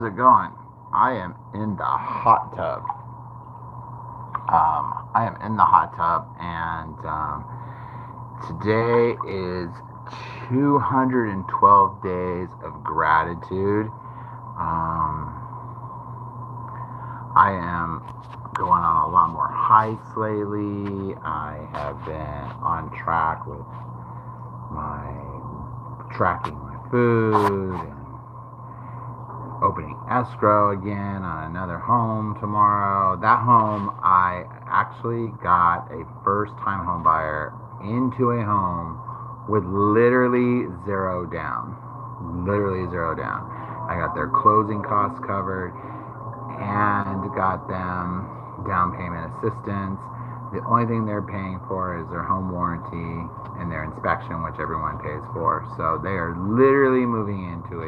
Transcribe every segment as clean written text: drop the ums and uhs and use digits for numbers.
How's it going? I am in the hot tub. I am in the hot tub, and today is 212 days of gratitude. I am going on a lot more hikes lately. I have been on track with my tracking my food and opening escrow again on another home tomorrow. That home, I actually got a first time home buyer into a home with literally zero down. Literally zero down. I got their closing costs covered and got them down payment assistance. The only thing they're paying for is their home warranty and their inspection, which everyone pays for. So they are literally moving into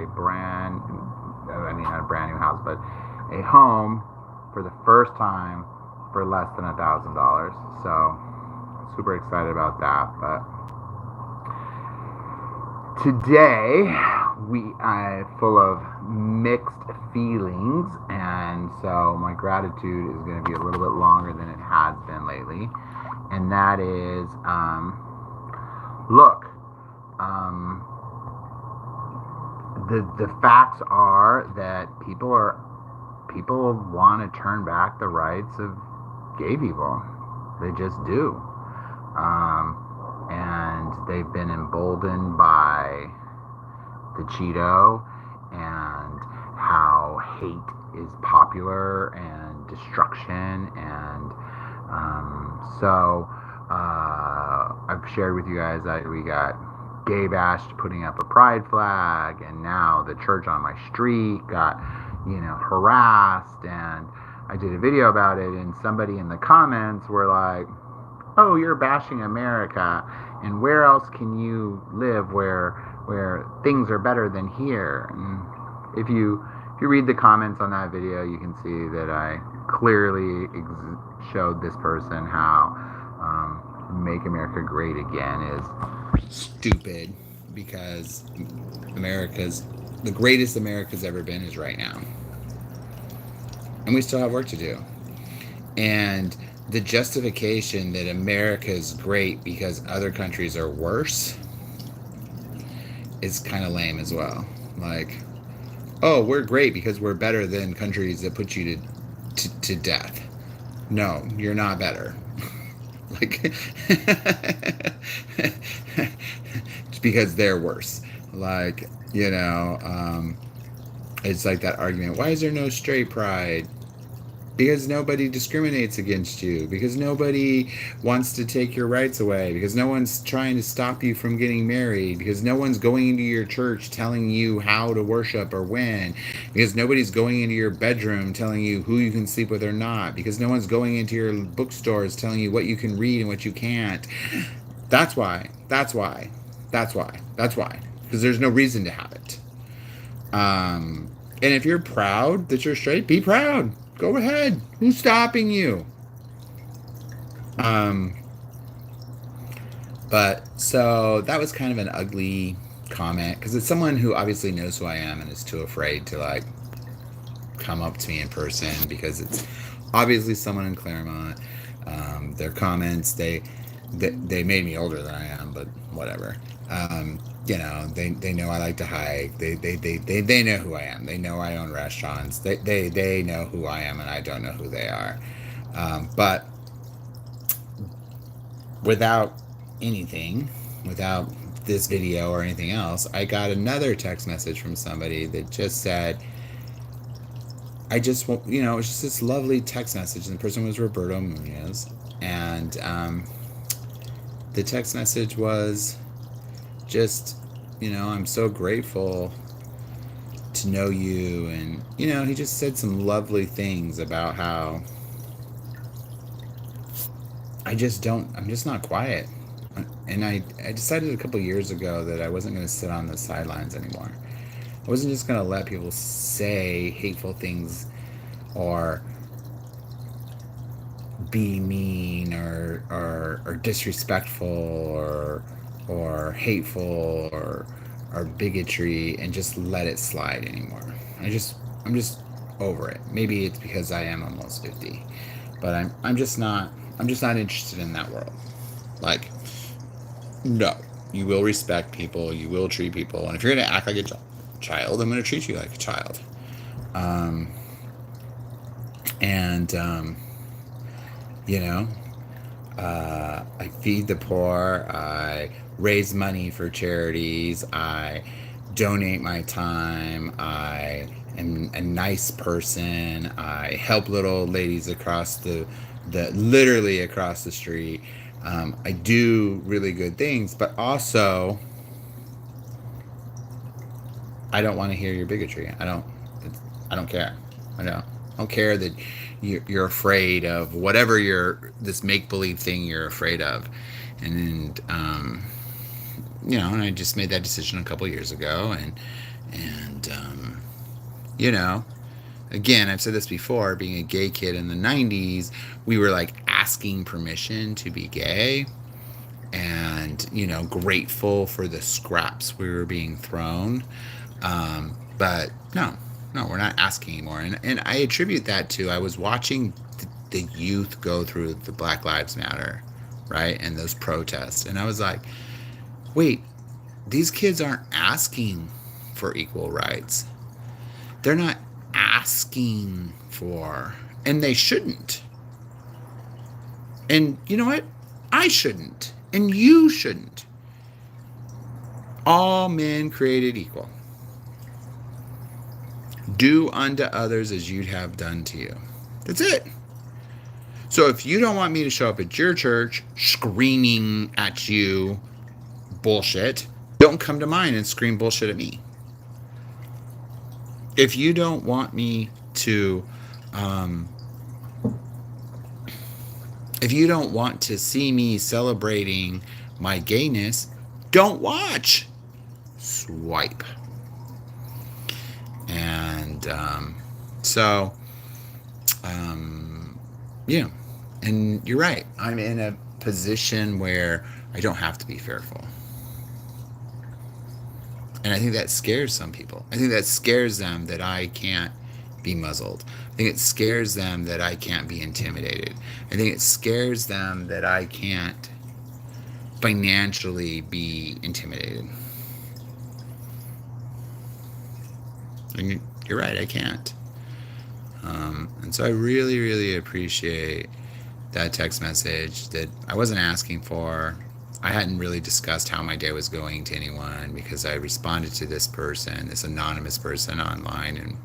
not a brand new house, but a home for the first time for less than $1,000. So super excited about that. But today we are full of mixed feelings, and so my gratitude is going to be a little bit longer than it has been lately, and that is look, the facts are that people want to turn back the rights of gay people. They just do. And they've been emboldened by the Cheeto and how hate is popular and destruction. And I've shared with you guys that we got gay bashed putting up a pride flag, and now the church on my street got harassed, and I did a video about it, and somebody in the comments were like, oh, you're bashing America, and where else can you live where things are better than here? And if you read the comments on that video, you can see that I clearly showed this person how Make America Great Again is stupid, because the greatest America's ever been is right now. And we still have work to do. And the justification that America is great because other countries are worse is kind of lame as well. Like, oh, we're great because we're better than countries that put you to death. No, you're not better. Like, it's because they're worse. Like, it's like that argument. Why is there no straight pride? Because nobody discriminates against you, because nobody wants to take your rights away, because no one's trying to stop you from getting married, because no one's going into your church telling you how to worship or when, because nobody's going into your bedroom telling you who you can sleep with or not, because no one's going into your bookstores telling you what you can read and what you can't. That's why. Because there's no reason to have it. And if you're proud that you're straight, be proud. Go ahead. Who's stopping you? But so that was kind of an ugly comment, because it's someone who obviously knows who I am and is too afraid to like come up to me in person, because it's obviously someone in Claremont. Their comments, they made me older than I am, but whatever. They know I like to hike. They know who I am. They know I own restaurants. They know who I am, and I don't know who they are. But without without this video or anything else, I got another text message from somebody that just said, it was just this lovely text message, and the person was Roberto Munoz, and the text message was just, I'm so grateful to know you, and he just said some lovely things about how I'm just not quiet. And I decided a couple years ago that I wasn't going to sit on the sidelines anymore. I wasn't just going to let people say hateful things or be mean or disrespectful or hateful or bigotry and just let it slide anymore. I'm just over it. Maybe it's because I am almost 50, but I'm just not. I'm just not interested in that world. Like, no, you will respect people. You will treat people, and if you're gonna act like a child, I'm gonna treat you like a child. Um, and you know, I feed the poor. I raise money for charities. I donate my time. I am a nice person. I help little old ladies across the literally across the street. I do really good things, but also I don't want to hear your bigotry. I don't care. I don't care that you're afraid of whatever this make believe thing you're afraid of, and and I just made that decision a couple years ago, and you know, again, I've said this before. Being a gay kid in the '90s, we were like asking permission to be gay, and grateful for the scraps we were being thrown. But no, we're not asking anymore. And I attribute that to I was watching the youth go through the Black Lives Matter, right? And those protests. And I was like, wait, these kids aren't asking for equal rights. They're not asking for, and they shouldn't. And you know what? I shouldn't. And you shouldn't. All men created equal. Do unto others as you'd have done to you. That's it. So if you don't want me to show up at your church screaming at you bullshit, don't come to mine and scream bullshit at me. If you don't want me to, if you don't want to see me celebrating my gayness, don't watch. Swipe. And yeah, and you're right. I'm in a position where I don't have to be fearful. And I think that scares some people. I think that scares them that I can't be muzzled. I think it scares them that I can't be intimidated. I think it scares them that I can't financially be intimidated. And you're right, I can't. And so I really, really appreciate that text message that I wasn't asking for. I hadn't really discussed how my day was going to anyone because I responded to this person, this anonymous person online, and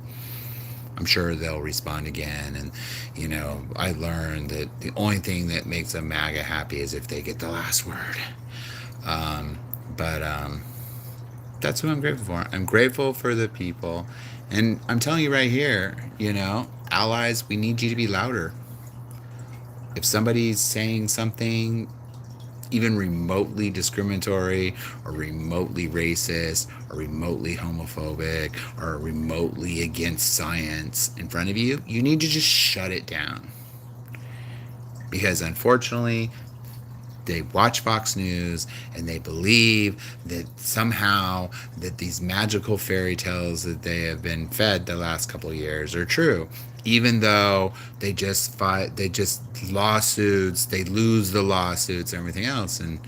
I'm sure they'll respond again. And, I learned that the only thing that makes a MAGA happy is if they get the last word. But that's what I'm grateful for. I'm grateful for the people. And I'm telling you right here, allies, we need you to be louder. If somebody's saying something even remotely discriminatory or remotely racist or remotely homophobic or remotely against science in front of you, you need to just shut it down. Because unfortunately, they watch Fox News and they believe that somehow that these magical fairy tales that they have been fed the last couple of years are true, even though they just lawsuits, they lose the lawsuits and everything else. And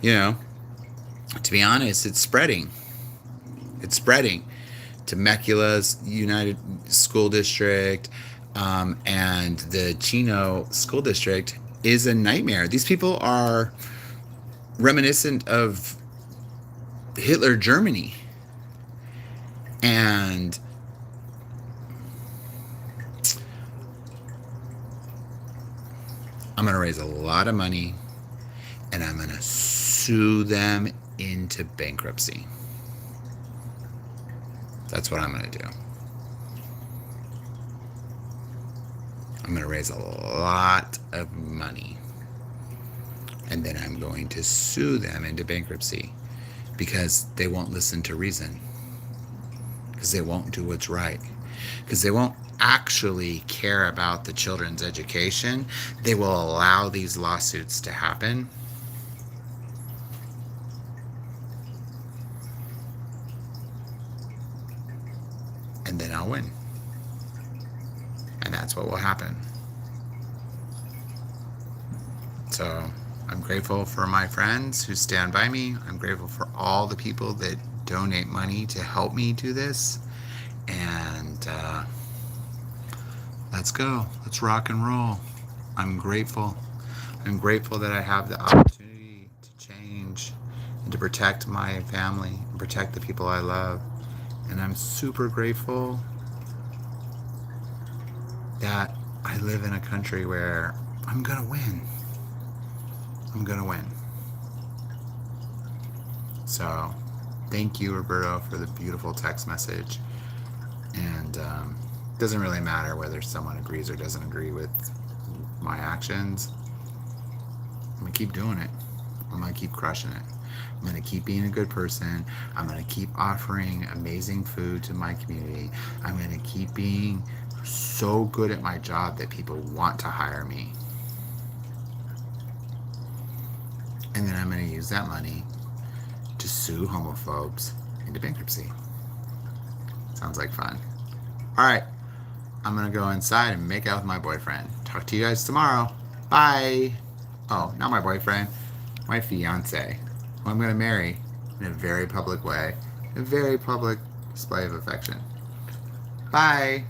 to be honest, it's spreading Temecula's United School District, and the Chino School District is a nightmare. These people are reminiscent of Hitler Germany. And I'm going to raise a lot of money and I'm going to sue them into bankruptcy. That's what I'm going to do. I'm going to raise a lot of money and then I'm going to sue them into bankruptcy because they won't listen to reason, because they won't do what's right, because they won't actually care about the children's education. They will allow these lawsuits to happen. And then I'll win. that's what will happen. So I'm grateful for my friends who stand by me. I'm grateful for all the people that donate money to help me do this. And let's go. Let's rock and roll. I'm grateful. I'm grateful that I have the opportunity to change and to protect my family and protect the people I love. And I'm super grateful that I live in a country where I'm going to win. I'm going to win. So thank you, Roberto, for the beautiful text message. And it doesn't really matter whether someone agrees or doesn't agree with my actions. I'm going to keep doing it. I'm going to keep crushing it. I'm going to keep being a good person. I'm going to keep offering amazing food to my community. I'm going to keep being so good at my job that people want to hire me. And then I'm going to use that money to sue homophobes into bankruptcy. Sounds like fun. All right. I'm going to go inside and make out with my boyfriend. Talk to you guys tomorrow. Bye. Oh, not my boyfriend. My fiance, who I'm going to marry in a very public way. A very public display of affection. Bye.